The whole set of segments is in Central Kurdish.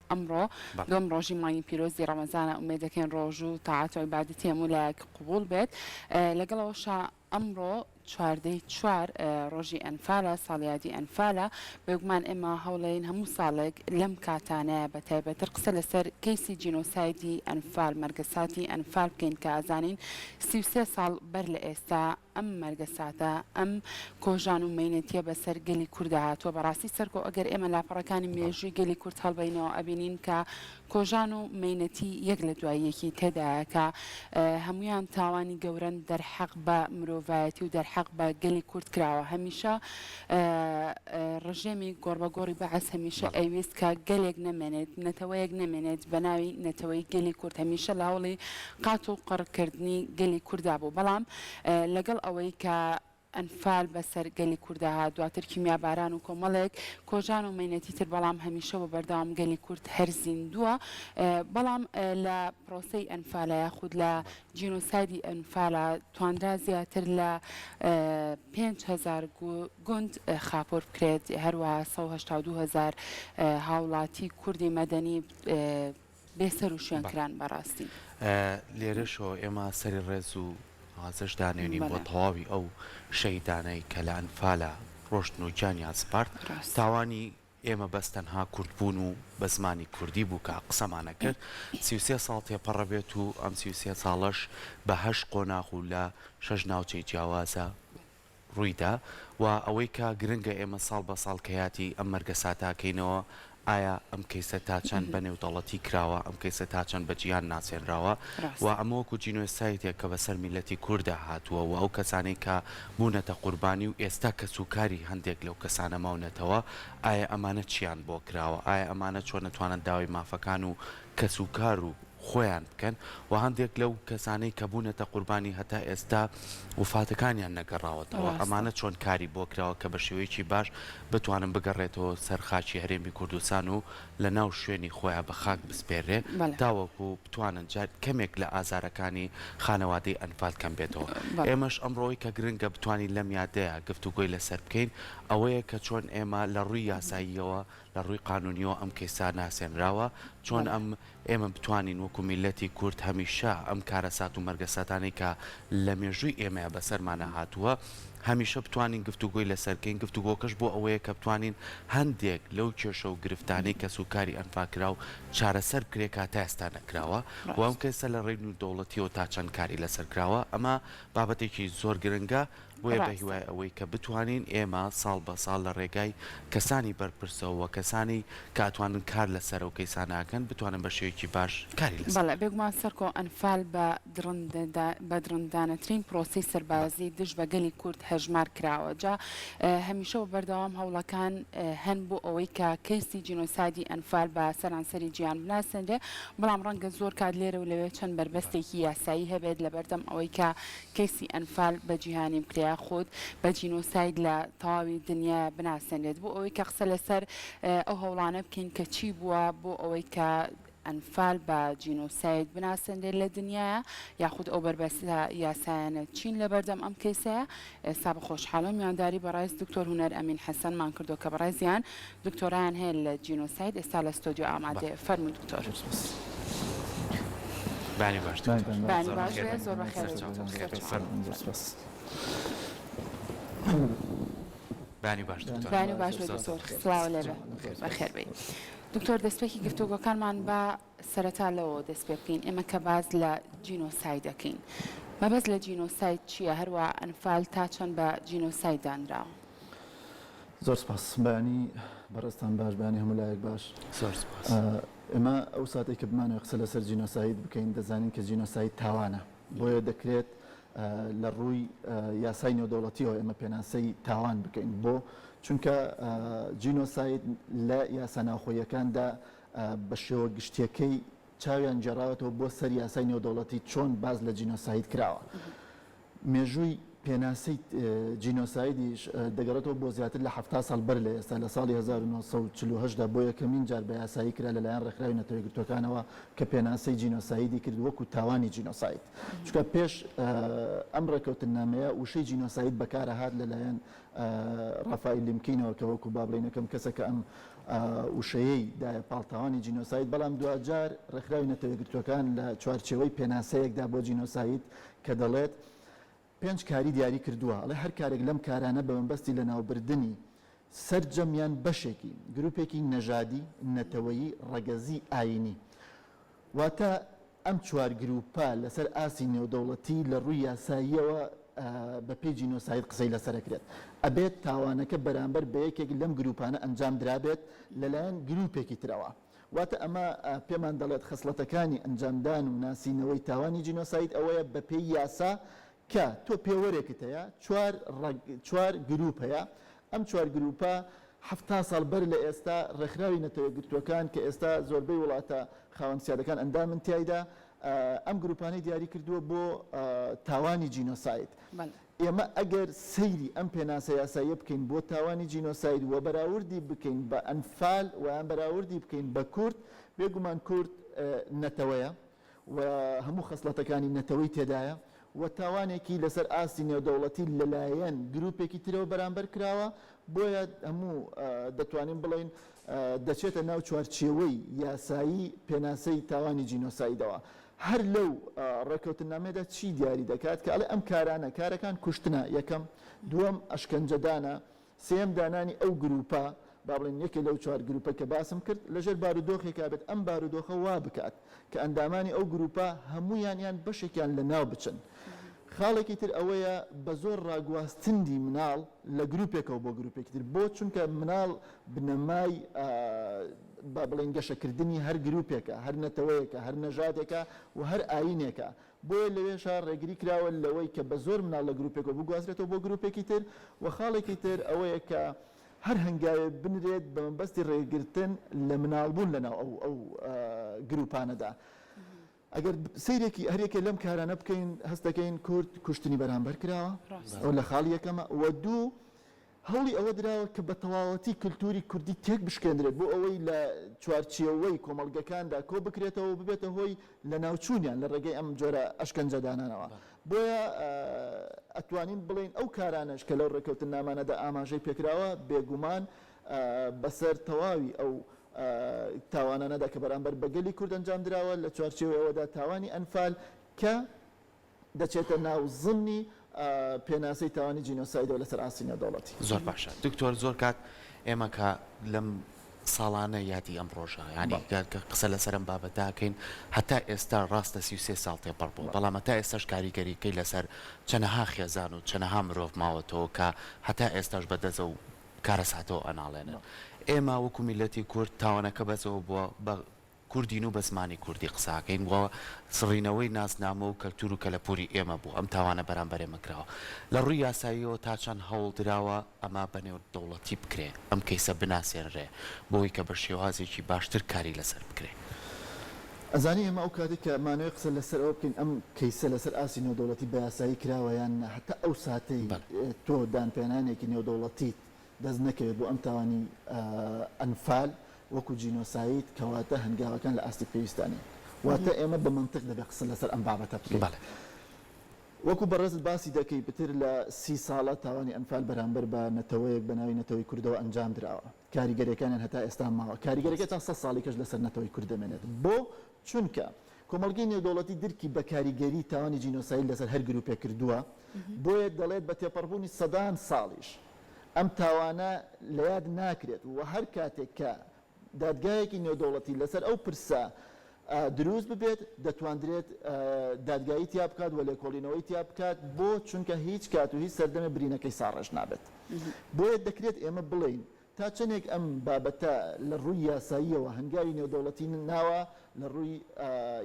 ئەمڕۆ دوم ڕۆژی مانگی پیرۆزی ڕەمەزانە ئومێد دەکەین ڕۆژ و تاعات و عیبادەتی هەموو لایەک قبول بێت لەگەڵەوەشە ئەمڕۆ چواردەی چوار ڕۆژی ئەنفالە ساڵیادی ئەنفالە بێگومان ئێمە هەوڵێن هەموو ساڵێک لەم کاتانەیە بە تایبەتر قسە لەسەر کەیسی جینۆسایدی ئەنفال مەرگەساتی ئەنفال بکەین کە ئازانین 33 ساڵ بەر لە ئێستا ئەم مەرگەساتە ئەم کۆژان و مەینەتیە بەسەر گەلی کووردە هاتووە بەڕاستی سەرکۆ ئەگەر ئێمە لاپەڕەکانی مێژووی گەلی کورد هەڵبینەوە ئەبینین کە کۆژان و مەینەتی یەک لە دواییەکی تێدایە کە هەمویان تاوانی گەورن دەرحەق بە مرۆڤایەتی و دەرحەق بە گەلی کورد کراوە هەمیشە ڕژێمی گۆڕبەگۆڕی بەعەس هەمیشە ئەویست کە گەلێک نەمێنێت نەتەوەیەک نەمێنێت بە ناوی نەتەوەی گەلی کورد هەمیشە لە هەوڵی قات و قڕکردنی گەلی کووردا بوو بەڵام لەگەڵ ئەوەی کە ئەنفال بەسەر گەلی کووردەها دواتر کیمیا باران و کۆمەڵێک کۆژان و مەینەتی تر بەڵام هەمیشەوە بەردەوام گەلی کورد هەر زیندووە بەڵام لە پرۆسەی ئەنفالە یاخود لە جینۆسایدی ئەنفالە توانرا زیاتر لە 5,000 گوند خاپۆر بکرێت هەروەها 182,000 هاوڵاتی کوردی مەدەنی بێسەر و شوێنکران بەڕاستی لێرەشەوە ئێمە سەری ڕێز و ئازش دانێنین بۆ تەواوی ئەو شەیدانەی کە لە ئەنفالە ڕۆشتن و گیانیان سپارت تاوانی ئێمە بەستەنها کوردبوون و بە زمانی کوردی بوو کە قسەمانە کرد 33 ساڵ تێپەڕە بێت و ئەم 33 ساڵەش بە 8 قۆناغ و لە 6 ناوچەی جیاوازە ڕوویدا و ئەوەی کە گرنگە ئێمە ساڵ بە ساڵ کەیاتی ئەم مەرگەساتاکەینەوە ئایا ئەم کەیسە تا چەند بە نێودەڵەتی کراوە ئەم کەیسە تا چەند بە جیان ناسێنراوە و ئەمەوەکو جینۆسایتێک کە بەسەر میلەتی کووردە هاتووە و ئەو کەسانەی کە بوونەتە قوربانی و ئێستا کەسوکاری هەندێک لەو کەسانە ماونەتەوە ئایا ئەمانە چیان بۆ کراوە ئایا ئەمانە چۆن نەتوانن داوای مافەکان و کەسوکار و خۆیان بکەن و هەندێک لەو کەسانەی کە بوونەتە قوربانی هەتا ئێستا وفاتەکانیان نەگەڕاوەتەوە ئەمانە چۆن کاری بۆ کراوە کە بە شێوەیەکی باش بتوانن بگەڕێتەوە سەر خاچی هەرێمی کوردستان و لە ناو شوێنی خۆیان بە خاک بسپێرێ تاوەکو بتوانن جار کەمێک لە ئازارەکانی خانەوادەی ئەنفال کەم بێتەوە ئێمەش ئەمڕۆی کە گرنگە بتوانین لەم یادەیە گفتوگۆی لەسەر بکەین ئەوەیە کە چۆن ئێمە لە ڕووی یاساییەوە لە ڕووی قانونیەوە ئەم کەیسا ناسێنراوە چۆن ئێمە بتوانین وەکو میلەتی کورد هەمیشە ئەم کارەسات و مەرگەساتانی کە لە مێژووی ئێمەیە بەسەرمانە هاتووە هەمیشە بتوانین گفتوگۆی لەسەرکەین گفتوگۆکەش بۆ ئەوەیە کە بتوانین هەندێک لەو کێشە و گرفتانەی کە سوکاری ئەنفاکرا و چارەسەر کرێک تا ئێستا نەکراوە و ئەم کەسە لە ڕێی و دەوڵەتیەوە تا چەند کاری لەسەرکراوە ئەمە بابەتێکی زۆر گرنگە بۆیە بە هیوای ئەوەی کە بتوانین ئێمە ساڵ بە ساڵ لە ڕێگای کەسانی بەرپرسەوە کەسانی کاتوانن کار لەسەر و کەیساناکەن بتوانن بە شێوەیەکی باش کاری لەسەر بەڵێ بێگومان سەرکۆ ئەنفال بە درندانەترین پرۆسی سەربازی دژ بە گەلی کورد هەژمار کراوە جا هەمیشەوە بەردەوام هەوڵەکان هەن بۆ ئەوەی کە کەیسی جینۆسایدی ئەنفال بە سەرانسەری گیان بناسەنرێ بەڵام ڕەنگە زۆر کات لێرە و لەوێ چەند بربەستێکی یاسایی هەبێت لە بەردەم ئەوەی کە کەیسی ئەنفال بە جیهانی بکرێ خۆت بە جینۆساید لە تەواوی دنیا بناسەنرێت بۆ ئەوەی کە قسە لەسەر ئەو هەوڵانە بکەین کە چی بووە بۆ ئەوەی کە ئەنفال بە جینۆساید بناسەندێت لە دنیاە یاخود ئەو بربەستە یاسایانە چین لە بەردەم ئەم کەیسەیە ئێستا بە خۆشحاڵە میوانداری بەڕای دکتۆر هونەر ئەمین حەسەنمان کردو کە بەڕای زیان دکتۆران هەیە لە جینۆساید ئێستا لە ستۆدیۆ ئامادەیە فەرموو دکتۆر بانی باش بانی باش زۆر بەخێر بانی باش بانی باش دکتۆر سڵاو لێرە بەخێر بێت دکتۆر دەستپێکی گفتوگۆکانمان بە سەرەتا لەوە دەست پێ بکەین ئێمە کە باز لە جینۆساید دەکەین مەبەست لە جینۆساید چییە هەروە ئەنفال تا چەند بە جینۆساید دانراوە زۆر سپاس بەیانی بەڕێستان باش بەیانی هەموو لایەک باش زۆر سپاس ئێمە ئەو ساتێک کە بمانەوە قسە لەسەر جینۆساید بکەین دەزانین کە جینۆساید تاوانە بۆیە دەکرێت لە ڕووی یاسای نێودەوڵەتیەوە ئێمە پێناسەی تاوان بکەین بۆ چونکە جینۆساید لە یاسا ناوخۆیەکاندا بە شێوە گشتیەکەی چاویان جێڕاوەتەوە بۆ سەر یاسای نێودەوڵەتی چۆن باز لە جینۆساید کراوە مێژووی پێناسەی جینۆسایدیش دەگەڕێتەوە بۆ زیاتر لە 7 ساڵ بەر لە ئێستا لە ساڵی 1940دا بۆ یەکەمین جار بە یاسایی کرا لەلایەن ڕێکخراوی نەتەوەی گرتوەکانەوە کە پێناسەی جینۆسایدی کرد وەکو تاوانی جینۆساید چونکە پێش ئەم ڕێکەوتنامەیە وشەی جینۆساید بەکارە هات لەلایەن ڕافائیل لیمکینەوە کە وەکو با بڵێن یەکەم کەسە کە ئەم وشەیەی دایە پاڵتاوانی جینۆساید بەڵام دوجار ڕێکخراوی نەتەوەیەکگرتووەکان لە چوارچێوەی پێناسەیەکدا بۆ جینۆساید کە دەڵێت 5 کاری دیاری کردووە ئەڵێ هەر کارێک لەم کارانە بە مەبەستی لە ناوبردننی سەرجەمیان بەشێکی گروپێکی نەژادی نەتەوەیی ڕەگەزی ئاینی واتە ئەم چوار گروپە لەسەر ئاسی نێودەوڵەتی لە ڕووی یاساییەوە بە پێی جینۆساید قسەی لەسەرەکرێت ئەبێت تاوانەکە بەرامبەر بە یەکێک لەم گروپانە ئەنجام درابێت لەلایەن گروپێکی ترەوە واتە ئەمە پێمان دەڵێت خەسڵەتەکانی ئەنجامدان و ناسینەوەی تاوانی جینۆساید ئەوەیە بە پێی یاسا کە تۆ پێوەرێکت هەیە چوار گروپ هەیە ئەم چوار گروپە 7 ساڵ بەر لە ئێستا ڕێکخراوی نەتەوەیەکگرتووەکان کە ئێستا زۆربەی وڵاتە خاوەن سیادەکان ئەندامن تایدا ئەم گروپانەی دیاری کردووە بۆ تاوانی جینۆساید ئێمە ئەگەر سەیری ئەم پێناسە یاساییە بکەین بۆ تاوانی جینۆساید و بەراوردی بکەین بە ئەنفال و یان بەراوردی بکەین بە کورد بێگومان کورد نەتەوەیە و هەموو خەسڵەتەکانی نەتەوەی تێدایە و تاوانێکی لەسەر ئاسی نێودەوڵەتی لەلایەن گروپێکی ترەوە بەرامبەر کراوە بۆیە هەموو دەتوانین بڵین دەچێتە ناو چوارچێوەی یاسایی پێناسەی تاوانی جینۆسایدەوە هەر لەو ڕێکەوتنامێدا چی دیاری دەکات کە ئەڵێ ئەم کارانە کارەکان کوشتنە یەکەم دووەم ئەشکەنجەدانە سێم دانانی ئەو گروپە با بڵێن یەکێ لەو چوار گروپە کە باسم کرد لەژێر بارودۆخێکا بێت ئەم بارودۆخە وا بکات کە ئەندامانی ئەو گروپە هەمویان یان بەشێکیان لە ناو بچن خاڵێکی تر ئەوەیە بە زۆر ڕاگواستندی مناڵ لە گروپێکەوە بۆ گروپێکی تر بۆ چونکە مناڵ بنەمای با بڵێن گەشەکردنی هەر گروپێکە هەر نەتەوەیەکە هەر نەژادێکە و هەر ئاینێکە بۆیە لەوێشە ڕێگری کراوە لەوەی کە بە زۆر مناڵ لە گروپێکەوە بگوازرێتەوە بۆ گروپێکی تر و خاڵێکی تر ئەوەیە کە هەر هەنگاوێ بنرێت بە مەبەستی ڕێگرتن لە مناڵبوون لەناو ئەو گروپانەدا ئەگەر سیرێکی هەرێکە لەم کارانە بکەین هەستەکەین کورد کوشتنی بەرامبەر کراوە ئەو لە خاڵ یەکەمە و دوو هەوڵی ئەوە دراوە کە بە تەواوەتی کللتوری کوردی تێک بشکێنرێت بۆ ئەوەی لە چوارچێوەی کۆمەڵگەکاندا کۆ بکرێتەوە ببێتە هۆی لە ناوچوونیان لە ڕێگەی ئەم جۆرە ئەشکەنجەدانانەوە بۆیە ئەتوانین بڵین ئەو کارانش کە لەو ڕێکەوتنامانەدا ئاماژەی پێکراوە بێگومان بەسەر تەواوی ئەو تاوانانەدا کە بەرامبەر بەگەلی کورد ئەنجام درراوە لە چوارچێوەوەدا تاوانی ئەنفال کە دەچێتە ناو زمنی پێناسەی تاوانی جینۆسایدەوە لەسەر ئاسی نێودەوڵەتی زۆر باشە دکتۆر زۆر کات ئێمە کە لەم ساڵانە یادی ئەم ڕۆژە ینی قسە لەسەرم بابەتاکەین هەتا ئێستا ڕاستە 33 ساڵ تێپەڕ بوو بەڵام هەتا ئێستاش کاریگەریکەی لەسەر چەنەها خێزان و چەنەها مرۆڤ ماوەتەوە کە هەتا ئێستاش بەدەزە و کارەساتەوە ئەناڵێنن ئێمە وەکو میلەتی کورد تاوانەکە بەزەوە بووە بە کوردین و بە زمانی کوردی قساکەین وە سڕینەوەی ناسنامە و کەلتور و کەلەپوری ئێمە بوو ئەم تاوانە بەرامبەر ئێمە کراوە لە ڕووی یاساییەوە تا چەند هەوڵ درراوە ئەما بەنێو دەوڵەتی بکرێ ئەم کەیسە بناسیێنرێ بۆی کە بە شێوازێکی باشتر کاری لەسەر بکرێ ئەزانی ئێمە ئەو کاتێک کە مانەوەی قسە لەسەر ئەوە بکەین ئەم کەیسە لەسەر ئاسی نێودەوڵەتی بە یاسایی کراوە یان هەتا ئەو ساتەی تۆ دانپێنانێکی نێودەوڵەتی دەست نەکەوێت بۆ ئەم تاوانی ئەنفال وەکو جینۆساید کەواتە هەنگاوەکان لە ئاستی پێویستانی واتە ئێمە بە منطق دەبێت قسە لەسەر ئەم بابەتە بکەین وەکو بەڕێزت باسی دەکەی پتر لە 30 ساڵە تاوانی ئەنفال بەرامبەر بە نەتەوەیەک بە ناوی نەتەوەی کوردەوە ئەنجام درراوە کاریگەریەکانیان هەتا ئێستا ماوە کاریگەرەکە چەند 100 ساڵی کەش لەسەر نەتەوەی کورد دەمێنێت بۆ چونکە کۆمەڵگەی نێودەوڵەتی درکی بە کاریگەری تاوانی جینۆساید لەسەر هەر گروپێک کردووە بۆیە دەڵێت بە تێپەڕبوونی سەدان ساڵیش ئەم تاوانە لە یاد ناکرێت و هەر کاتێک کە دادگایەکی نێودەوڵەتی لەسەر ئەو پرسە دروست ببێت دەتواندرێت دادگایی تیا بکات و لێکۆڵینەوەی تیا بکات بۆ چونکە هیچ کات و هیچ سەردەمە برینەکەی ساڕێژ نابێت بۆیە دەکرێت ئێمە بڵین تا چەندێک ئەم بابەتە لە ڕووی یاساییەوە هەنگاوی نێودەوڵەتی ناوە لە ڕووی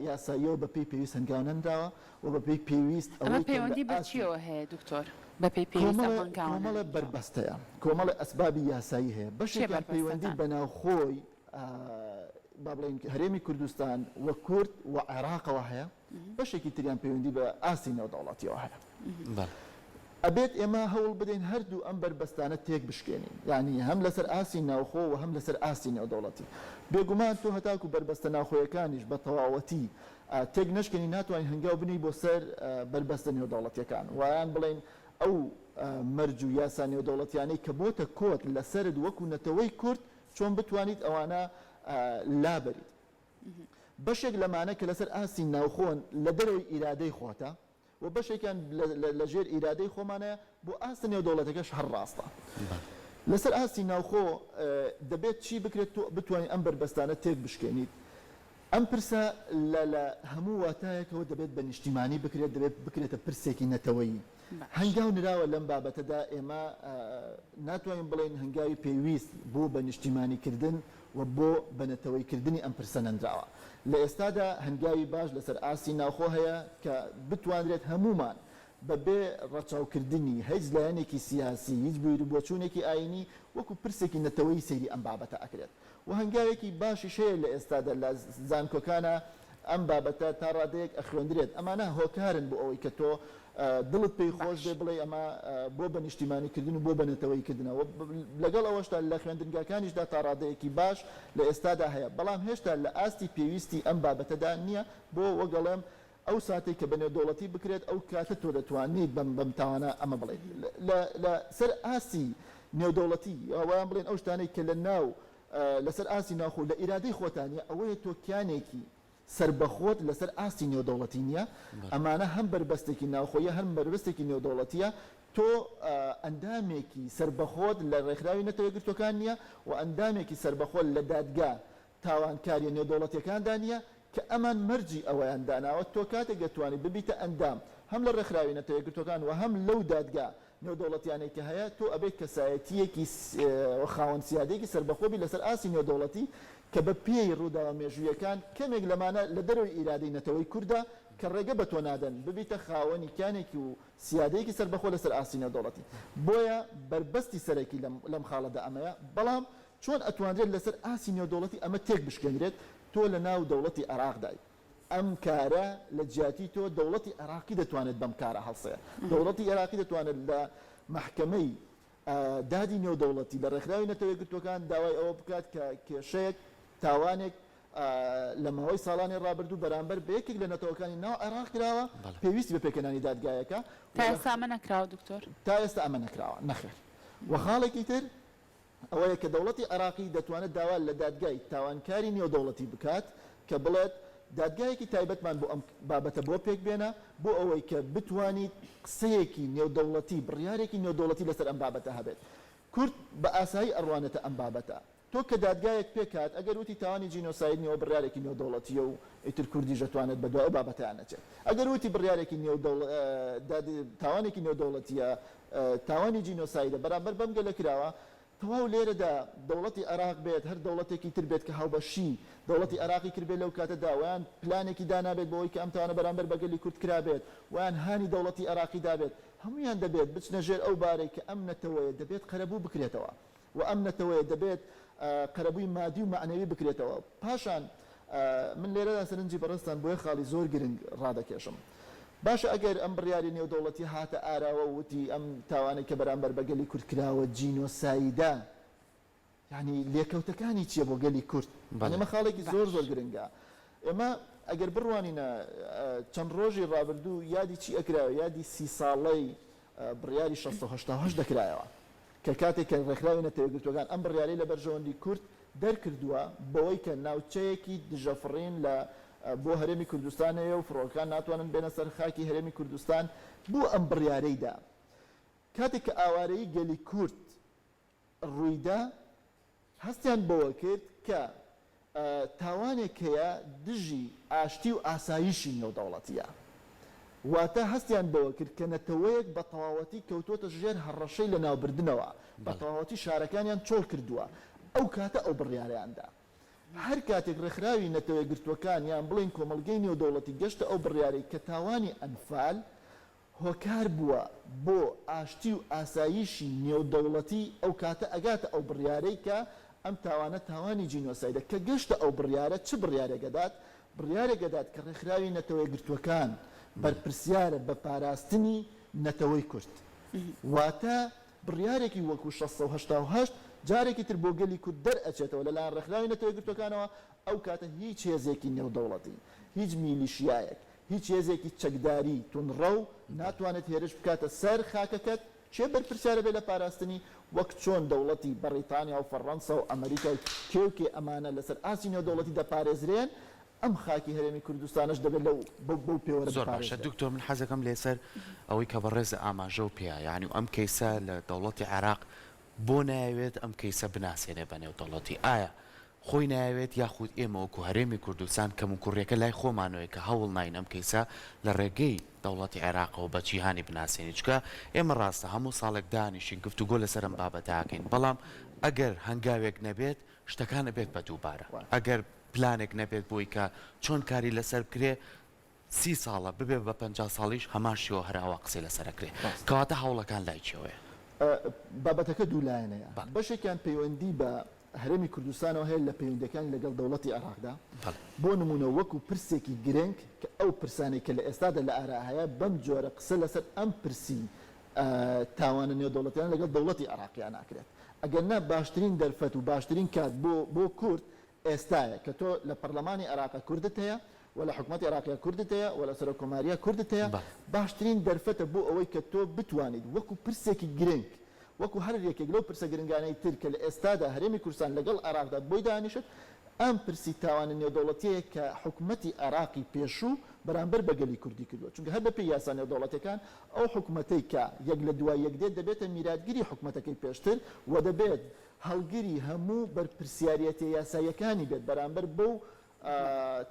یاساییەوە بە پێی پێویست هەنگاو نەنداوە و بە پێی پێویست ئەمە پەیوەندی بە چیەوە هەیە دکتۆر کۆمەڵە بربەستەیە کۆمەڵە ئەسبابی یاسایی هەیە بەشێکیان پەیوەندی بەناوخۆی با بڵێن هەرێمی کوردستان وە کورد و عێراقەوە هەیە بەشێکی تریان پەیوەندی بە ئاسی نێودەوڵەتیەوە هەیە ئەبێت ئێمە هەوڵ بدەین هەردوو ئەم بربەستانە تێک بشکێنین یعنی هەم لەسەر ئاسی ناوخۆ و هەم لەسەر ئاسی نێودەوڵەتی بێگومان تۆ هەتاکو بربەستە ناوخۆیەکانیش بە تەواوەتی تێک نشکێنی ناتوانین هەنگاو بنی بۆ سەر بربەستە نێودەوڵەتیەکان وایان بڵێن ئەو مەرج و یاسا نێودەوڵەتیانەی کە بۆتە کۆت لەسەرد وەکو نەتەوەی کورد چۆن بتوانیت ئەوانە لابەریت بەشێک لەمانە کە لەسەر ئاسی ناوخۆن لە دەرەوەی ئیرادەی خۆتە و بەشێکیان لە ژێر ئیرادەی خۆمانەیە بۆ ئاستە نێودەوڵەتەکەش هەر ڕاستە لەسەر ئاسی ناوخۆ دەبێت چی بکرێت تۆ بتوانین ئەم بربەستانە تێک بشکێنیت ئەم پرسە لە هەموو واتایەکەوە دەبێت بە نیشتیمانی بکرێت دەبێت بکرێتە پرسێکی نەتەوەیی هەنگاو نراوە لەم بابەتەدا ئێمە ناتوانین بڵێن هەنگاوی پێویست بۆ بە نیشتیمانیکردن و بۆ بەنەتەوەیکردنی ئەم پرسە نەندراوە لە ئێستادا هەنگاوی باش لەسەر ئاسی ناوخۆ هەیە کە بتوانرێت هەمومان بەبێ ڕەچاوکردنی هیچ لایەنێکی سیاسی هیچ بۆچوونێکی ئاینی وەکو پرسێکی نەتەوەی سەیری ئەم بابەتە ئەکرێت و هەنگاوێکی باشی شەیە لە ئێستادا لە زانکۆکانە ئەم بابەتە تا ڕادەیەک ئەخوێندرێت ئەمانە هۆکارن بۆ ئەوەی کە تۆ دڵت پێی خۆش دێ بڵێ ئەمە بۆ بە نیشتیمانیکردن و بۆ بەنەتەوەیکردنەوە لەگەڵ ئەوەشتا لە خوێندنگاکانیشدا تا ڕادەیەکی باش لە ئێستادا هەیە بەڵام هێشتا لە ئاستی پێویستی ئەم بابەتەدا نییە بۆ وەگەڵێم ئەو ساتێک کە بە نێودەوڵەتی بکرێت ئەو کاتە تۆ دەتوانیت بەم تاوانە ئەمە بڵێ لە سەر ئاسی نێودەوڵەتی ئەویان بڵێن ئەو شتانەی کە لە ناو لەسەر ئاسی ناوخۆ لە ئیرادەی خۆتانیە ئەوەیە تۆ کیانێکی سربەخۆت لەسەر ئاستی نێودەوڵەتی نییە ئەمانە هەم بربەستێکی ناوخۆیە هەم بربەستێکی نێودەوڵەتیە تۆ ئەندامێکی سربەخۆت لە ڕێکخراوی نەتەوەیەگرتوەکان نییە و ئەندامێکی سربەخۆت لە دادگا تاوانکاریە نێودەوڵەتیەکاندا نییە کە ئەمان مەرجی ئەوەیان داناوە تۆ کاتێک دەتوانیت ببیتە ئەندام هەم لە ڕێکخراوی نەتەوەیەگرتوەکان و هەم لەو دادگا نێودەوڵەتیانەی کە هەیە تۆ ئەبێت کەسایەتیەکی خاوەن سیادەیەکی سربەخۆبی لەسەر ئاسی نێودەوڵەتی کە بە پێی ڕووداوە مێژوویەکان کەمێک لەمانە لە دەرەوەی ئیرادەی نەتەوەی کووردا کە ڕێگە بە تۆ نادەن ببیتە خاوەنی کیانێکی و سیادەیەکی سربەخۆ لەسەر ئاسی نێودەوڵەتی بۆیە بربەستی سەرەکی لەم خاڵەدا ئەمەیە بەڵام چۆن ئەتوانرێت لەسەر ئاسی نێودەوڵەتی ئەمە تێک بشکێنرێت تۆ لە ناو دەوڵەتی عێراقدای ئەم کارە لە جیاتی تۆ دەوڵەتی عێراقی دەتوانێت بەم کارە هەڵسەیە دەوڵەتی عێراقی دەتوانێت لە محکەمەی دادی نێودەوڵەتی لە ڕێکخراوی نەتەوەیەگرتوەکان داوای ئەوە بکات کە کێشەیەک تاوانێک لە ماوەی ساڵانی ڕابردوو بەرامبەر بەیەکێک لە نەتەوەکانی ناو عێراق کراوە پێویستی بە پێکەنانی دادگایەکە تا ئێستا ئەمە نەکراوە دکتۆر تا ئێستا ئەمە نەکراوە نەخێر و خاڵێکی تر ئەوەیە کە دەوڵەتی عێراقی دەتوانێت داوا لە دادگای تاوانکاری نێودەوڵەتی بکات کە بڵێت دادگایەکی تایبەتمان بۆ ئەم بابەتە بۆ پێک بێنە بۆ ئەوەی کە بتوانیت قسەیەکی نێودەوڵەتی بڕیارێکی نێودەوڵەتی لەسەر ئەم بابەتە هەبێت کورد بە ئاسایی ئەڕوانێتە ئەم بابەتە تۆ کە دادگایەک پێکات ئەگەر وتی تاوانی جینۆسایدنیەوە بڕیارێکی نێودەوڵەتیە و ئیتر کوردی دەتوانێت بە دوای بابەتیان نەچێت ئەگەر وتی بڕیارێکی تاوانێکی نێودەوڵەتیە تاوانی جینۆسایدە بەرامبەر بەم گەلە کراوە تەواو لێرەدا دەوڵەتی عێراق بێت هەر دەوڵەتێکی تر بێت کە هاوبەشی دەوڵەتی عێراقی کردبێت لەو کاتەدا ویان پلانێکی دانابێت بۆ ئەوەی کە ئەم تاوانە بەرامبەر بەگەلی کورد کرابێت ویان هانی دەوڵەتی عێراقی دابێت هەمویان دەبێت بچنە ژێر ئەو بارەی کە ئەم نەتەوەیە دەبێت قەرەبوو بکرێتەوە و ئەم نەتەوەیە دەبێت قەرەبووی مادی و معنەوی بکرێتەوە پاشان من لێرەدا سەرنجی بەڕستان بۆیە خاڵی زۆر گرنگ ڕادەکێشم باشە ئەگەر ئەم بڕیاری نێودەوڵەتی هاتە ئاراوە وتی ئەم تاوانێک کە بەرامبەر بەگەلی کورد کراوە جینۆسایدە یعنی لێکەوتەکانی چییە بۆ گەلی کورد ئەمە خاڵێکی زۆر زۆر گرنگە ئێمە ئەگەر بڕوانینە چەند ڕۆژی ڕابردوو یادی چی ئەکراوە یادی 30 ساڵەی بڕیاری 16 دەکرایەوە کە کاتێک کە ڕێکخراوی نەتەوەیەگرتوەکان ئەم بڕیارەی لە بەرژەوەندی کورد دەرکردووە بەوەی کە ناوچەیەکی دژەفڕین لە بۆ هەرێمی کوردستانەیە و فڕۆکان ناتوانن بێنە سەر خاکی هەرێمی کوردستان بوو ئەم بڕیارەیدا کاتێک کە ئاوارەیی گەلی کورد ڕوویدا هەستیان بەوە کرد کە تاوانێک هەیە دژی ئاشتی و ئاسایشی نێودەوڵەتیە واتە هەستیان بەوە کرد کە نەتەوەیەک بە تەواوەتی کەوتۆتە ژێر هەڕەشەی لە ناوبردنەوە بە تەواوەتی شارەکانیان چۆڵ کردووە ئەو کاتە ئەو بڕیارەیاندا هەر کاتێک ڕێکخراوی نەتەوەیەگرتوەکان یان بڵین کۆمەڵگەی نێودەوڵەتی گەشتە ئەو بڕیارەی کە تاوانی ئەنفال هۆکار بووە بۆ ئاشتی و ئاسایشی نێودەوڵەتی ئەو کاتە ئەگاتە ئەو بڕیارەی کە ئەم تاوانە تاوانی جینۆسایدە کە گەشتە ئەو بڕیارە چ بڕیارێکەدات بڕیارێکەدات کە ڕێکخراوی نەتەوەیەگرتوەکان بەرپرسیارە بە پاراستنی نەتەوەی کورد واتە بڕیارێکی وەکو 16 جارێکی تر بۆ گەلی کورد دەرئەچێتەوە لەلایەن ڕێکخراوی نەتەوەیەگرتوەکانەوە ئەو کاتە هیچ هێزێکی نێودەوڵەتی هیچ میلیشیایەک هیچ هێزێکی چەکداری تونڕە و ناتوانێت هێرش بکاتە سەر خاکەکەت چێ بەرپرسیارە بێ لە پاراستنی وەک چۆن دەوڵەتی بەریتانیا و فەڕەنسا و ئەمریکا و کێوکێ ئەمانە لەسەر ئاسی نێودەوڵەتی دەپارێزرێن ئەم خاکی هەرێمی کوردستانش دەبێت لەو بەو پێوەرە زۆر باشە دکتۆر من حەزەکەم لێسەر ئەوەی کە بەڕێز ئاماژە و پێیا یعنی ئەم کەیسە لە دەوڵەتی عێراق بۆ ناوێت ئەم کەیسە بناسێنێ بە نێو دەوڵەتی ئایا خۆی ناوێت یاخود ئێمە وەکو هەرێمی کوردستان کەم و کوڕیەکە لای خۆمانەوەی کە هەوڵ ناین ئەم کەیسە لە ڕێگەی دەوڵەتی عێراقەوە بە جیهانی بناسێنی چکە ئێمە ڕاستە هەموو ساڵێک دانیشین گفتوگۆ لەسەر ئەم بابەتاکەین بەڵام ئەگەر هەنگاوێک نەبێت شتەکان نەبێت بە دووبارە ئەگەر پلانێک نەبێت بۆی کە چۆن کاری لەسەر بکرێ 30 ساڵە ببێ بە 50 ساڵیش هەمان شێوە هەراوە قسەی لەسەرەکرێ کەواتە هەوڵەکان لای چێوەیە بابەتەکە دوولایەنەیە بەشێکیان پەیوەندی بە هەرێمی کوردستانەوە هەیە لە پەیوەندەکان لەگەڵ دەوڵەتی عێراقدا بۆ نمونە وەکو پرسێکی گرنگ کە ئەو پرسانێک کە لە ئێستادا لە ئارا هەیە بەم جۆرە قسە لەسەر ئەم پرسی تاوانە نێودەوڵەتیان لەگەڵ دەوڵەتی عێراقیان ناکرێت ئەگەر نا باشترین دەرفەت و باشترین کات بۆ کورد ئێستایە کە تۆ لە پەرلەمانی عێراقا کوردت هەیە و لە حکوومەتی عێراقیا کوردت هەیە و لە سەرۆکۆماریە کوردت هەیە باشترین دەرفەتە بۆ ئەوەی کە تۆ بتوانیت وەکو پرسێکی گرنگ وەکو هەر یەکێک لەو پرسە گرنگانەی تر کە لە ئێستادا هەرێمی کوردستان لەگەڵ عێراقدا بۆی دانیشت ئەم پرسی تاوانە نێودەوڵەتیەیە کە حکوومەتی عێراقی پێشوو بەرامبەر بەگەلی کوردی کردووە چونکە هەر بەپێی یاسا نێودەوڵەتەکان ئەو حکوومەتەی کە یەک لە دوای یەک دێت دەبێتە میراتگیری حکوومەتەکەی پێشتر و دەبێت هەڵگیری هەموو بەرپرسیارەتی یاسایەکانی بێت بەرامبەر بەو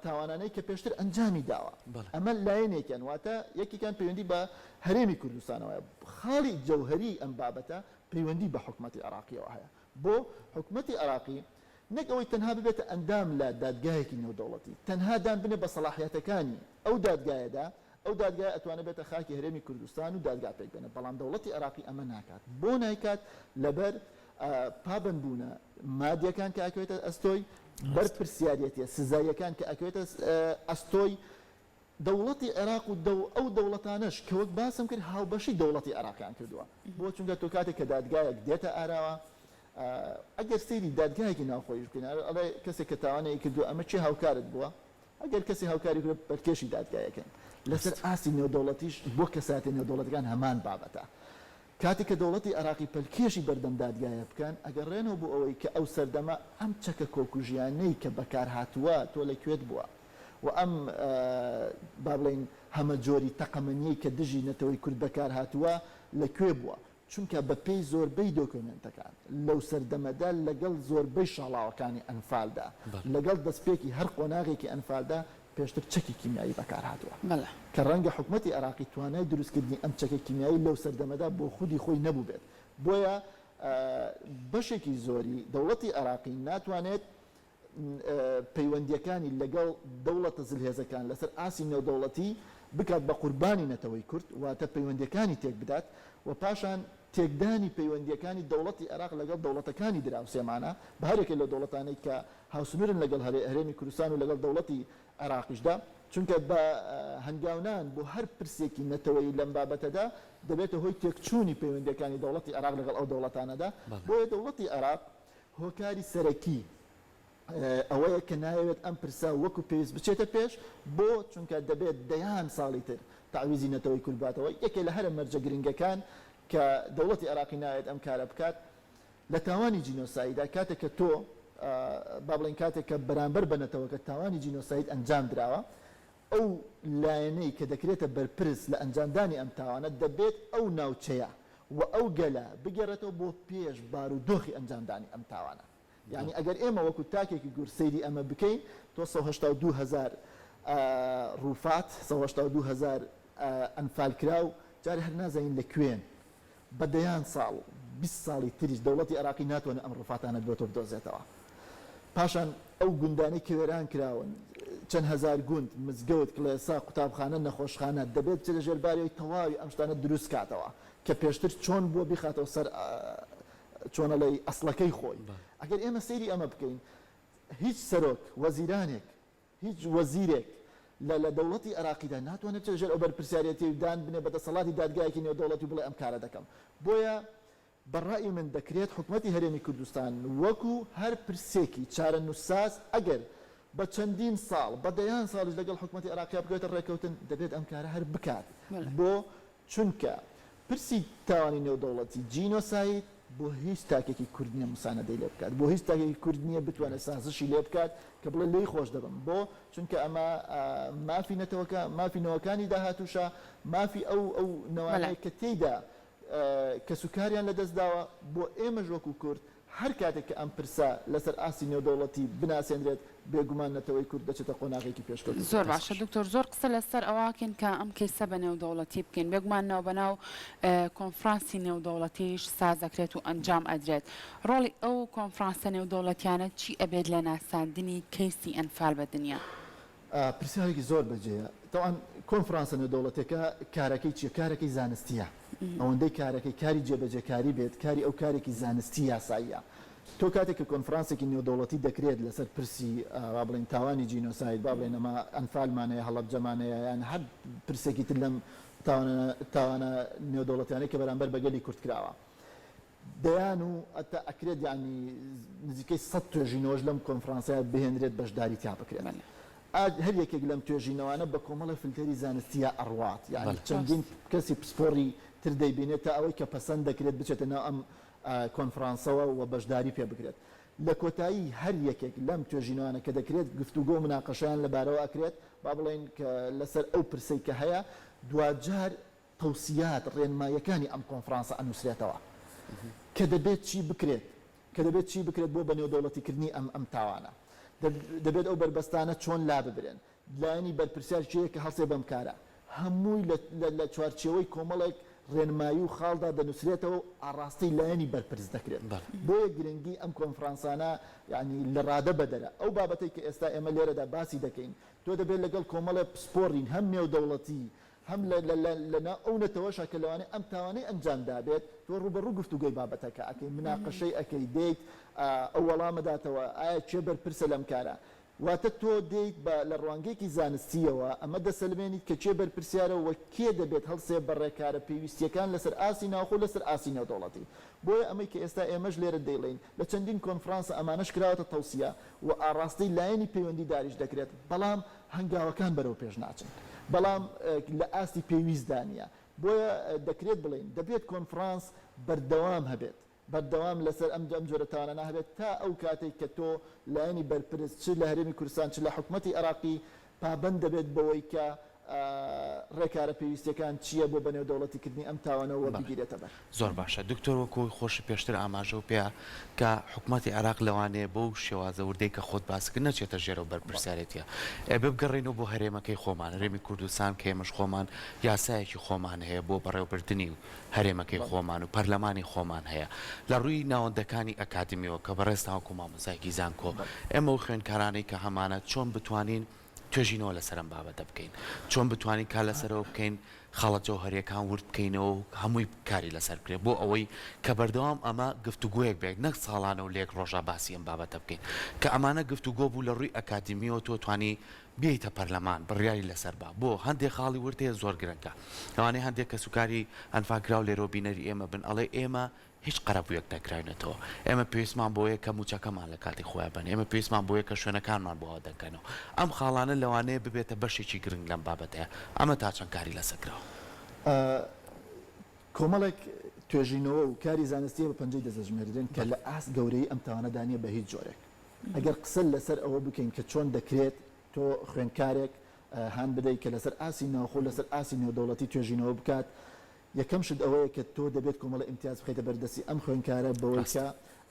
تاوانانەی کە پێشتر ئەنجامی داوە ئەمە لایەنێکیان واتە یەکێکیان پەیوەندی بە هەرێمی کوردستانەوە خاڵی جەوهەری ئەم بابەتە پەیوەندی بە حکوومەتی عێراقیەوە هەیە بۆ حکوومەتی عێراقی نەک ئەوەی تەنها ببێتە ئەندام لە دادگایەکی نێودەوڵەتی تەنها دان بنێ بە سەلاحیەتەکانی ئەو دادگایەدا ئەو دادگای ئەتوانێت بێتە خاکی هەرێمی کوردستان و دادگا پێک بێنێ بەڵام دەوڵەتی عێراقی ئەمە ناکات بۆ نایکات لەبەر پابندبوونە مادیەکان کە ئەکەوێتە ئەستۆی بەرپرسیارەتیە سزاییەکان کە ئەکەوێتە ئەستۆی دەوڵەتی عێراق و ئەو دەوڵەتانەش کە وەک باسم کرد هاوبەشی دەوڵەتی عێراقیان کردووە بۆ چونکە تۆ کاتێک کە دادگایەک دێتە ئاراوە ئەگەر سەیری دادگایەکی ناوخۆیش بکەین ئەڵێ کەسێک کە تاوانەیە کردووە ئەمە چی هاوکارت بووە ئەگەر کەسی هاوکاری کرد بەرکێشی دادگایەکەن لەسەر ئاسی نێودەوڵەتیش بۆ کەساتی نێودەوڵەتەکان هەمان بابەتە کاتی کە دەوڵەتی عێراقی پەلکێشی بەردەم دادگایە بکەن ئەگەڕێنەوە بۆ ئەوەی کە ئەو سەردەما ئەم چەکە کۆکوژیانەی کە بەکار هاتووە تۆ لەکوێت بووە و ئەم با بڵێن هەمە جۆری تەقەمەنیەی کە دژی نەتەوەی کورد بەکار هاتووە لەکوێ بووە چونکە بەپێی زۆربەی دۆکمنتەکان لەو سەردەمەدا لەگەڵ زۆربەی شاڵاوەکانی ئەنفالدا لەگەڵ دەستپێکی هەر قۆناغێکی ئەنفالدا پێشتر چەکی کیمیایی بەکار هاتووە کە ڕەنگە حکوومەتی عێراقی توانای دروستکردنی ئەم چەکە کیمیایی لەو سەردەمەدا بۆ خودی خۆی نەبوو بێت بۆیە بەشێکی زۆری دەوڵەتی عێراقی ناتوانێت پەیوەندیەکانی لەگەڵ دەوڵەتە زلهێزەکان لەسەر ئاسی نێودەوڵەتی بکات بە قوربانی نەتەوەی کورد واتە پەیوەندیەکانی تێک بدات و پاشان تێکدانی پەیوەندیەکانی دەوڵەتی عێراق لەگەڵ دەوڵەتەکانی دراوسێمانە بە هەرێکێک لە دەوڵەتانەی کە هاوسنورن لەگەڵ هەرێمی کوردستان و لەگەڵ دەوڵەتی عێراقیشدا چونکە بە هەنگاونان بۆ هەر پرسێکی نەتەوەی لەم بابەتەدا دەبێتە هۆی تێکچوونی پەیوەندیەکانی دەوڵەتی عێراق لەگەڵ ئەو دەوڵەتانەدا بۆیە دەوڵەتی عێراق هۆکاری سەرەکی ئەوەیە کە ناوێت ئەم پرسا وەکو پێویست بچێتە پێش بۆ چونکە دەبێت دەیان ساڵی تر تعویزی نەتەوەی کورباتەوە یەکێ لە هەرە مەرجە گرنگەکان کە دەوڵەتی عێراقی ناوێت ئەم کارە بکات لە تاوانی جینۆسایدا کاتێک کە تۆ با بڵێن کاتێک کە بەرامبەر بنەتەوە کە تاوانی جینۆساید ئەنجام درراوە ئەو لایەنەی کە دەکرێتە بەرپرس لە ئەنجامدانی ئەم تاوانە دەبێت ئەو ناوچەیە و ئەو گەلە بگەڕێتەوە بۆ پێش بارودۆخی ئەنجامدانی ئەم تاوانە یعنی ئەگەر ئێمە وەکو تاکێکی گورسەیری ئەمە بکەین تۆ 1970,000 ڕووفات 1970,000 ئەنفال کراو جارێ هەر نازانین لەکوێن بەدەیان ساڵ 20 ساڵی تریش دەوڵەتی عێراقی ناتوانێت ئەم ڕووفاتانە بێتەوە بدۆزێتەوە پاشان ئەو گوندانەی کە وێران کراون چەند هزار گوند مزگەوت کڵێسا قوتابخانە نەخۆشخانە دەبێت چ لە ژێربارەوەی تەواوی ئەم شتانە دروست کاتەوە کە پێشتر چۆن بووە بیخاتەوە سەر چۆنەڵی ئەسڵەکەی خۆی ئەگەر ئێمە سەیری ئەمە بکەین هیچ سەرۆک وەزیرانێک هیچ وەزیرێک لە دەوڵەتی عێراقیدا ناتوانێت ژێر ئەو بەرپرسیارەتی دان بنێ بەدەسەڵاتی دادگایەکی نێودەوڵەتی بڵێ ئەم کارە دەکەم بۆیە بەڕای من دەکرێت حکوومەتی هەرێمی کوردستان وەکو هەر پرسێکی چارە نووساز ئەگەر بە چەندین ساڵ بە دەیان ساڵش لەگەڵ حکوومەتی عێراقیا بکەوێتە ڕێکەوتن دەبێت ئەم کارە هەر بکات بۆ چونکە پرسی تاوانی نێودەوڵەتی جینۆساید بۆ هیچ تاکێکی کورد نییە مسانەدەی لێ بکات بۆ هیچ تاکێکی کورد نییە بتوانێت سازشی لێ بکات کە بڵێ لێی خۆش دەبم بۆ چونکە ئەمە مافی نەتەوەکە مافی نەوەکانی داهاتوشە مافی ئەو نەوانەیە کە تێیدا کە سوکاریان لەدەستداوە بۆ ئێمە ژۆکو کورد هەر کاتێک کە ئەم پرسا لەسەر ئاسی نێودەوڵەتی بناسێنرێت بێگومان نەتەوەی کورد دەچێتە قۆناغێکی پێشکەوت. زۆر باشە دکتۆر زۆر قسە لەسەر ئەواکەن کە ئەم کەیسە بە نێودەوڵەتی بکەین بێگومان ناو بەناو کۆنفرانسی نێودەوڵەتیش سازەکرێت و ئەنجام ئەدرێت ڕۆڵی ئەو کۆنفرانسە نێودەوڵەتیانە چی ئەبێت لە ناساندنی کەیسی ئەنفال بە دنیا؟ پرسیارێکی زۆر بەجێیە تاوان کۆنفرانسە نێودەوڵەتەکە کارەکەی چیە کارەکەی زانستیە ئەوەندەی کارەکەی کاری جێبەجێکاری بێت کاری ئەو کارێکی زانستی یاساییە تۆ کاتێک کە کۆنفرانسێکی نێودەوڵەتی دەکرێت لەسەر پرسی با بڵێن تاوانی جینۆساید با بڵێن ئەمە ئەنفالمانەیە هەڵەبجەمانەیە یان هەر پرسێکی تر لەم تاوانە نێودەوڵەتیانەی کە بەرامبەر بەگەلی کورد کراوە دەیان و ئەتا ئەکرێت یعنی نزیکەی 100 توێژینەوەش لەم کۆنفرانسایە بهێنرێت بەشداری تیا بکرێت هەر یەکێک لەم توێژینەوانە بە کۆمەڵە فیلتەری زانستیە ئەڕوات یعنی چەندین کەسی پسپۆڕی تر دەیبینێت تا ئەوەی کە پەسەند دەکرێت بچێتە ناو ئەم کۆنفرانسەوە و بەشداری پێ بکرێت لە کۆتایی هەر یەکێک لەم توێژینەوانە کە دەکرێت گفتوگۆ و مناقەشەیان لەبارەوە ئەکرێت با بڵێن کە لەسەر ئەو پرسەی کە هەیە دوجار تەوسیات ڕێنماییەکانی ئەم کۆنفرانسە ئەنووسرێتەوە کە دەبێت چی بکرێت بۆ بە نێودەوڵەتیکردنی ئەم تاوانە دەبێت ئەو بربەستانە چۆن لا ببرێن لایەنی بەرپرسیار چیەیە کە هەڵسێ بەم کارە هەمووی لە چوارچێوەی کۆمەڵێک ڕێنمایی و خاڵدا دەنووسرێتەوە ئاڕاستی لایەنی بەرپرس دەکرێت بۆیە گرنگی ئەم کۆنفرانسانە یعنی لە ڕادە بەدەرە ئەو بابەتەی کە ئێستا ئێمە لێرەدا باسی دەکەین تۆ دەبێت لەگەڵ کۆمەڵە پسپۆڕین هەم نێودەوڵەتی هەم لەنا ئەو نەتەوەشە کە لەوانەیە ئەم تاوانەی ئەنجام دابێت تۆ ڕوبەڕوو گفتوگۆی بابەتەکە ئەکەی مناقەشەی ئەەکەی دەیت ئەو وەڵامەداتەوە ئایا چێ بەرپرسە لەم کارە واتە تۆ دەیت لە ڕوانگەیەکی زانستیەوە ئەمە دەسەلمێنیت کە چێ بەرپرسیارەوە کێ دەبێت هەڵسێ بەڕێکارە پێویستیەکان لەسەر ئاسی ناوخۆ لەسەر ئاسی نێودەوڵەتی بۆیە ئەمەی کە ئێستا ئێمەش لێرە دەیڵین لە چەندین کۆنفرانسە ئەمانەش کراوەتە تەوسیە و ئاڕاستی لایەنی پەیوەندی داریش دەکرێت بەڵام هەنگاوەکان بەرەو پێش ناچن بەڵام لە ئاستی پێویستدانە بۆیە دەکرێت بڵین دەبێت کۆنفرانس بەردەوام هەبێت بەردەوام لەسەر ئەم جۆرە تاوانە هەبێت تا ئەو کاتێک کە تۆ لایەنی بەرپرس چ لە هەرێمی کوردستان چ لە حکوومەتی عێراقی پابەند دەبێت بەوەی کە ڕێکارە پێویستەکان چییە بۆ بەنێودەوڵەتیکردنی ئەم تاوانەوە بگیرێتە بەر زۆر باشە دکتۆر وەکۆی خۆشی پێشتر ئاماژە و پێ کە حکوومەتی عێراق لەوانەیە بۆ شێوازە وردەی کە خۆت باسکرد نەچێتە ژێرە و بەرپرسیارەتە بگەڕێنەوە بۆ هەرێمەکەی خۆمان هەرێمی کوردستان کە ئێمەش خۆمان یاسایەکی خۆمان هەیە بۆ بەڕێوەبردننی و هەرێمەکەی خۆمان و پەرلەمانی خۆمان هەیە لە ڕووی ناوەندەکانی ئەکادمیەوە کە بەڕێستاوەکو مامۆزایکی زانکۆ ئێمە و خوێندکارانەی کە هەمانە چۆن بتوانین توێژینەوە لەسەرم بابەتە بکەین چۆن بتوانین کا لەسەرەوە بکەین خاڵەت جەوهەریەکان ورد بکەینەوە هەمووی کاری لەسەر بکرێت بۆ ئەوەی کە بەردەوام ئەمە گفتوگویەک بێت نەک ساڵانە و لێک ڕۆژە باسی ئەم بابەتە بکەین کە ئەمانە گفتوگۆ بوو لە ڕووی ئەکادمیەوە تۆ توانی بێیتە پەرلەمان بڕیاری لەسەر بۆ هەندێک خاڵی ورتەیە زۆر گرنگە لەوانەیە هەندێک کە سوکاری ئەنفاکراو لێرۆ بینەری ئێمە بن ئەڵێ ئێمە هیچ قەرەبوویەک نەکراونێتەوە ئێمە پێویستمان بۆیە کە موچەکەمان لە کاتی خۆیان بن ئێمە پێویستمان بۆیە کە شوێنەکانمان بۆەوە دەکەنەوە ئەم خاڵانە لەوانەیە ببێتە بەشێکی گرنگ لەم بابەتەیە ئەمە تا چەند کاری لەسەرکراوە کۆمەڵێک توێژینەوە و کاری زانستی بە پەنجەی دەزەژمێردن کە لە ئاست گەورەی ئەم تاوانەدانیە بە هیچ جۆرێک ئەگەر قسە لەسەر ئەوە بکەین کە چۆن دەکرێت تۆ خوێندکارێک هەان بدەیت کە لەسەر ئاسی ناوخۆ لەسەر ئاسی نێودەوڵەتی توێژینەوە بکات یەکەم شت ئەوەیە کە تۆ دەبێت کۆمەڵە ئیمتیاز بخیتە بەردەستی ئەم خوێندکارە بەوەی کە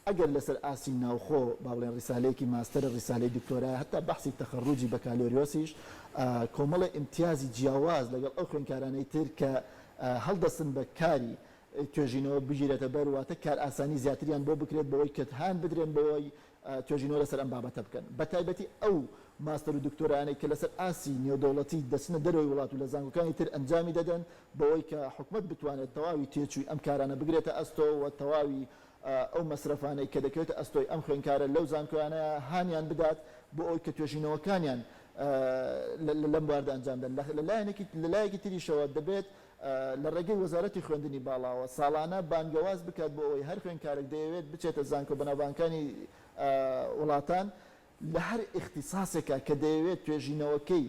ئەگەر لەسەر ئاسی ناوخۆ با بڵێن ڕیسالەیەکی ماستەرە ڕیسالەی دکتۆرا هەتا بەحسی تەخەڕوجی بەکالۆریۆسیش کۆمەڵە ئیمتیازی جیاواز لەگەڵ ئەو خوێندکارانەی تر کە هەڵدەستن بە کاری توێژینەوە بگیرێتە بەرواتە کار ئاسانی زیاتریان بۆ بکرێت بەوەی کە هاان بدرێن بەوەی توێژینەوە لەسەر ئەم بابەتە بکەن بە تایبەتی ئەو ماستەر و دکتۆرانەی کە لەسەر ئاسی نێودەوڵەتی دەچنە دەرەوەی وڵات و لە زانکۆکانی تر ئەنجامی دەدەن بەوەی کە حکومت بتوانێت تەواوی تێچووی ئەم کارانە بگرێتە ئەستۆ و تەواوی ئەو مەسرفانەی کە دەکەوێتە ئەستۆی ئەم خوێنکارە لەو زانکۆیانە هانیان بدات بۆ ئەوی کە توێژینەوەکانیان لەم بواردە ئەنجامدەن لە لایەکی تریشەوە دەبێت لە ڕێگەی وەزارەتی خوێندنی باڵاوە ساڵانە بانگەواز بکات بۆ ئەوەی هەر خوێنکارێک دەیەوێت بچێتە زانکۆ بەناوبانکانی وڵاتان لە هەر اختصاسێکە کە دەیەوێت توێژینەوەکەی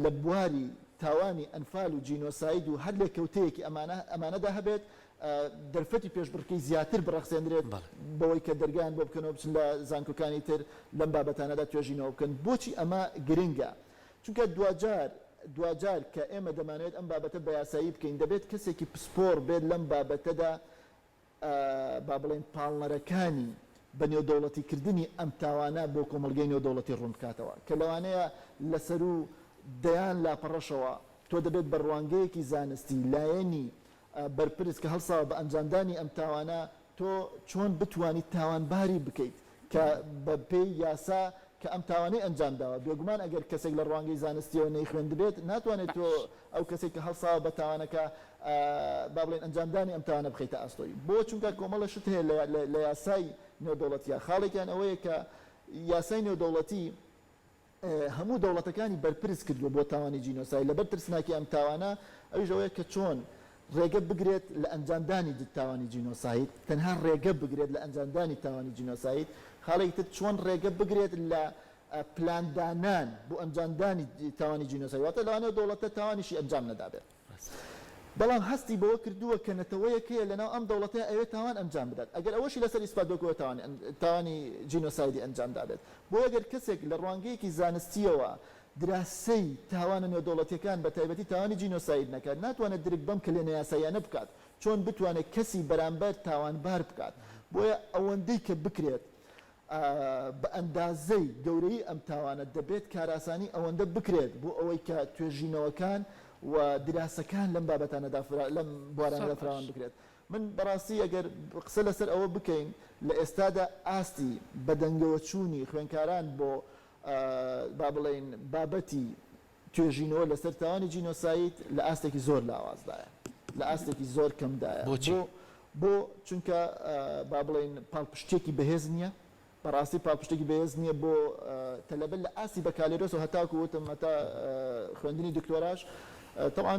لە بواری تاوانی ئەنفال و جینۆساید و هەر لێکەوتەیەکی ئەمانەدا هەبێت دەرفەتی پێشبڕکەی زیاتر بڕەخسێنرێت بەوەی کە دەرگیان بۆ بکەنەوە بچن لە زانکۆکانی تر لەم بابەتانەدا توێژینەوە بکەن. بۆچی ئەمە گرنگە؟ چونکە دوجار کە ئێمە دەمانێت ئەم بابەتە بە یاسایی بکەین دەبێت کەسێکی پسپۆر بێت لەم بابەتەدا با بڵێن پاڵنەرەکانی بە نێودەوڵەتیکردنی ئەم تاوانە بۆ کۆمەلگەی نێودەوڵەتی ڕوون بکاتەوە کە لەوانەیە لەسەر و دەیان لاپەڕەشەوە تۆ دەبێت بەڕوانگەیەکی زانستی لایەنی بەرپرس کە هەڵساوە بە ئەنجامدانی ئەم تاوانە تۆ چۆن بتوانیت تاوانباری بکەیت کە بە پێی یاسا کە ئەم تاوانەی ئەنجامداوە بێگومان ئەگەر کەسێک لە ڕوانگەی زانستیەوە نەیخوێن دەبێت ناتوانێت تۆ ئەو کەسێک کە هەڵساوە بە تاوانەکە با بڵێن ئەنجامدانی ئەم تاوانە بخەیتە ئاستۆی بۆ چونکە کۆمەڵە شت هەیە لە یاسای نێودەوڵەتیە خاڵێکیان ئەوەیە کە یاسای نێودەوڵەتی هەموو دەوڵەتەکانی بەرپرس کردووە بۆ تاوانی جینۆساید لەبەر ترسناکی ئەم تاوانە ئەویش ئەوەیە کە چۆن ڕێگە بگرێت لە ئەنجامدانی تاوانی جینۆساید تەنها ڕێگە بگرێت لە ئەنجامدانی تاوانی جینۆساید خاڵێکی تر چۆن ڕێگە بگرێت لە پلاندانان بۆ ئەنجامدانی تاوانی جینۆساید واتە لەوانەیە دەوڵەتە تاوانیشی ئەنجام نەدابێت بەڵام هەستی بەوە کردووە کە نەتەوەیەکەیە لەناو ئەم دەوڵەتەیە ئەوێت تاوان ئەنجام بدات ئەگەر ئەوەشی لەسەر ئیسپات بکەوە تاوانی جینۆسایدی ئەنجام دابێت بۆ ئەگەر کەسێک لە ڕوانگەیەکی زانستیەوە دراسەی تاوانە نێودەوڵەتیەکان بە تایبەتی تاوانی جینۆساید نەکات ناتوانێت درک بەم کلێنە یاساییانە بکات چۆن بتوانێت کەسی بەرامبەر تاوانبار بکات بۆیە ئەوەندەی کە بکرێت بە ئەندازەی گەورەی ئەم تاوانە دەبێت کاراسانی ئەوەندە بکرێت بۆ ئەوەی کە توێژینەوەکان و دراسەکان لەم بابەتانەدا لەم بوارانەدا فراوان بکرێت من بەڕاستی ئەگەر قسە لەسەر ئەوە بکەین لە ئێستادا ئاستی بەدەنگەوە چوونی خوێنکاران بۆ با بڵێن بابەتی توێژینەوە لەسەر تاوانی جینۆساید لە ئاستێکی زۆر لاوازدایە لە ئاستێکی زۆر کەمدایە بۆ چونکە با بڵێن پاڵپشتێکی بەهێز نییە بەڕاستی پاڵپشتێکی بەهێز نییە بۆ تەلەبەر لە ئاستی بەکالێرۆس و هەتاکو وتم هەتا خوێندنی دکتۆراش طبعا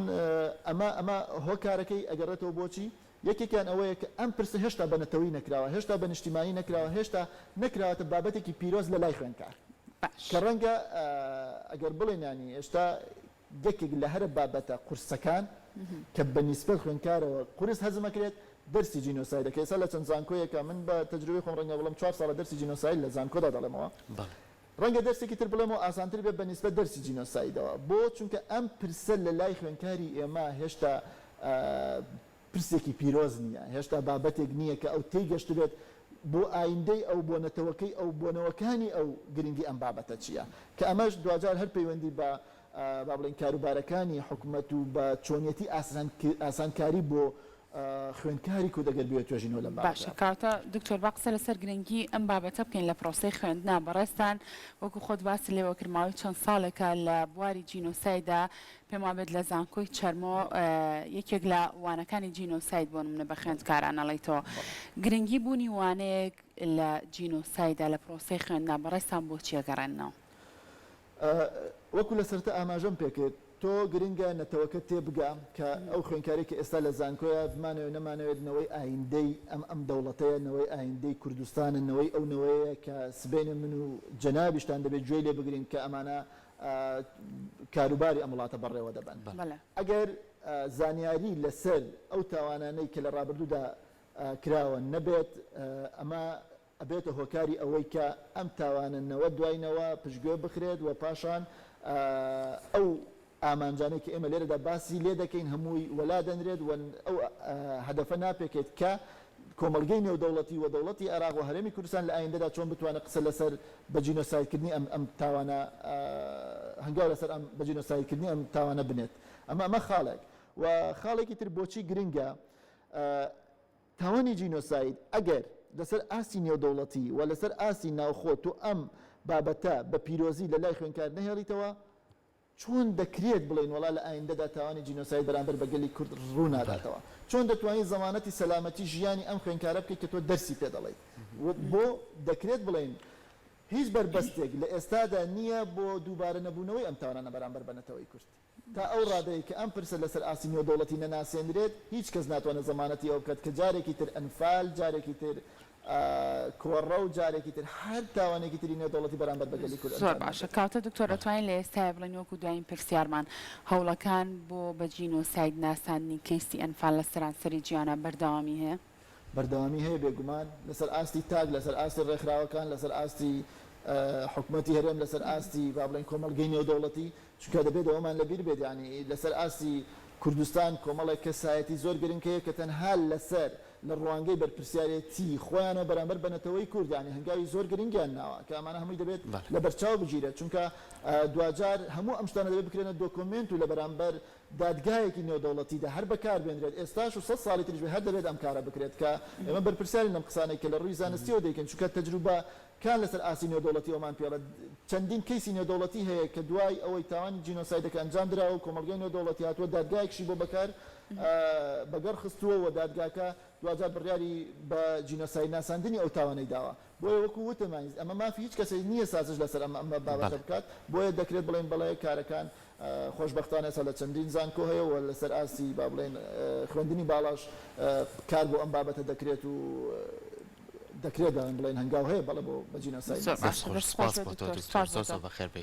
ئەمە هۆکارەکەی ئەگەڕێتەوە بۆچی یەکێکیان ئەوەیە کە ئەم پرسە هێشتا بە نەتەوەی نەکراوە هێشتا بە نیشتیمانی نەکراوە هێشتا نەکراوەتە بابەتێکی پیرۆز لە لای خوێندکار کە ڕەنگە ئەگەر بڵێن ینی ئێشتا یەکێک لە هەرە بابەتە قورسەکان کە بە نیسبەت خوێندکارەوە قورس هەزمەکرێت دەرسی جینۆسایدەکە ئێستا لە چەند زانکۆیەکە من بە تەجروبەی خۆم ڕەنگە بڵم 4 ساڵە دەرسی جینۆساید لە زانکۆدا دەڵێمەوە ڕەنگە دەرسێکی تر بڵێمەوە ئاسانتر بێت بە نیسبەت دەرسی جینۆسایدەوە بۆ چونکە ئەم پرسە لە لای خوێندکاری ئێمە هێشتا پرسێکی پیرۆز نییە هێشتا بابەتێک نییە کە ئەو تێگەشت بێت بۆ ئایندەی ئەو بۆنەتەوەکەی ئەو بۆنەوەکانی ئەو گرنگی ئەم بابەتە چییە کە ئەمەش دوجار هەر پەیوەندی بە با بڵێن کاروبارەکانی حکوومەت و بە چۆنیەتی ئاسانکاری بۆ خوێندکاری کو دەگەر بێت توێژینەوە لەم بابەتە باشە کاتە دکتۆر با قسە لەسەر گرنگی ئەم بابەتە بکەین لە پرۆسەی خوێندنا بەڕێستان وەکو خۆت باسی لێوە کردماوەی چەند ساڵێکە لە بواری جینۆسایدا پێم وابێت لە زانکۆی چەرمۆ یەکێک لە وانەکانی جینۆساید بۆ نمونە بە خوێندکاران ئەڵێیتەوە گرنگی بوونی وانەیەک لە جینۆسایدا لە پرۆسەی خوێندنا بەڕێستان بۆچی ئەگەڕێنەوە وەکو لەسەرتە ئاماژەم پێکرد تۆ گرنگە نەتەوەکە تێبگا کە ئەو خوێنکارێکی ئێستا لە زانکۆیە بمانەوە نەمانەوێت نەوەی ئایندەی ئەم دەوڵەتەیە نەوەی ئایندەی کوردستانە نەوەی ئەو نەوەیە کە سبێنە من و جەنابیشتان دەبێت گوێی لێ بگرین کە ئەمانە کاروباری ئەم وڵاتە بەڕێوە دەبن ئەگەر زانیاری لەسەر ئەو تاوانانەی کە لە ڕابردوودا کراوە نەبێت ئەمە ئەبێتە هۆکاری ئەوەی کە ئەم تاوانەوە دوایینەوە پشتگوێ بخرێت و پاشان ئەو ئامانجانەی کە ئێمە لێرەدا باسی لێ دەکەین هەمووی وەلا دەنرێت ئەو هەدەفە ناپێکێت کە کۆمەلگەی نێودەوڵەتی و دەوڵەتی عێراق و هەرێمی کوردستان لە ئایندەدا چۆن بتوانێت قسە لەسەر بە جینۆسایدکردنی ئەم تاوانە هەنگاو لەسەر ئەم بە جینۆسایدکردنی ئەم تاوانە بنێت ئەمە خاڵێک و خاڵێکی تر بۆچی گرنگە تاوانی جینۆساید ئەگەر لەسەر ئاسی نێودەوڵەتی و لەسەر ئاسی ناوخۆت و ئەم بابەتە بە پیرۆزی لە لای خوێندکار نەهێڵیتەوە چۆن دەکرێت بڵێن وڵا لە ئایندەدا تاوانی جینۆساید بەرامبەر بە گەلی کورد ڕوو ناداتەوە چۆن دەتوانیت زەمانەتی سەلامەتی ژیانی ئەم خوێندکارە بکەیت کە تۆ دەرسی پێ دەڵێیت بۆ دەکرێت بڵێن هیچ بربەستێک لە ئێستادا نییە بۆ دووبارە نەبوونەوەی ئەم تاوانانە بەرامبەر بە نەتەوەی کورد تا ئەو ڕادەیە کە ئەم پرسە لەسەر ئاسی نێودەوڵەتی نەناسێنرێت هیچ کەس ناتوانێت زەمانەتی ئەو بکات کە جارێکی تر ئەنفال جارێکی تر کۆڕە و جارێکی تر هەر تاوانێکی تری نێودەوڵەتی بەرامبەر بە گەلی کورد زۆر باشە کاتە دکتۆر دەتوانین لە ئێستا بڵێن وەکو دوایین پرسیارمان هەوڵەکان بۆ بە جینۆساید ناساندنی کەیسی ئەنفال لە سەرانسەری گیانە بەردەوامی هەیە بەردەوامی هەیە بێگومان لەسەر ئاستی تاک لەسەر ئاستی ڕێکخراوەکان لەسەر ئاستی حکوومەتی هەرێم لەسەر ئاستی با بڵێن کۆمەڵگەی نێودەوڵەتی چونکە دەبێت ئەومان لەبیر بێت ینی لەسەر ئاستی کوردستان کۆمەڵێک کەسایەتی زۆر گرنگەیە کە تەنها لەسەر لە ڕوانگەی بەرپرسیارەتی خۆیانە بەرامبەر بەنەتەوەی کوردانی هەنگاوی زۆر گرنگیان ناوە کە ئەمانە هەمووی دەبێت لە بەرچاو بگیرێت چونکە دوجار هەموو ئەم شتانە دەبێت بکرێنە دۆکۆمنت و لە بەرامبەر دادگایەکی نێودەوڵەتیدا هەر بەکار بێنرێت ئێستاش و 100 ساڵی تریش هەر دەبێت ئەم کارە بکرێت کە ئێمە بەرپرسیاری لەم قسانەی کە لە ڕووی زانستیەوە دەیکەن چونکە تەجروبە کان لەسەر ئاسی نێودەوڵەتی ئەومان پێڵێت چەندین کەیسی نێودەوڵەتی هەیە کە دوای ئەوەی تاوانی جینۆسایدەکە ئەنجام درراوە و کۆمەلگەی نێودەوڵەتی هاتووە دادگایەکشی بۆ بەکار بەگەڕ خستووە و دادگاکە دوجار بڕیاری بە جینۆساید ناساندنی ئەو تاوانەی داوە بۆیە وەکو وتمانیز ئەمە مافی هیچ کەسێک نییە سازش لەسەر ئەمە بابەتە بکات بۆیە دەکرێت بڵێن بەڵێ کارەکان خۆشبەختانە ئێستا لە چەندین زانکۆ هەیە و لەسەر ئاسی با بڵێن خوێندنی باڵاش کار بۆ ئەم بابەتە دەکرێت و دەکرێت بڵێن هەنگاو هەیە بەڵێ بۆ بە جینۆساید سپاس بۆ تۆ دکتۆر زۆر بەخێر بێیت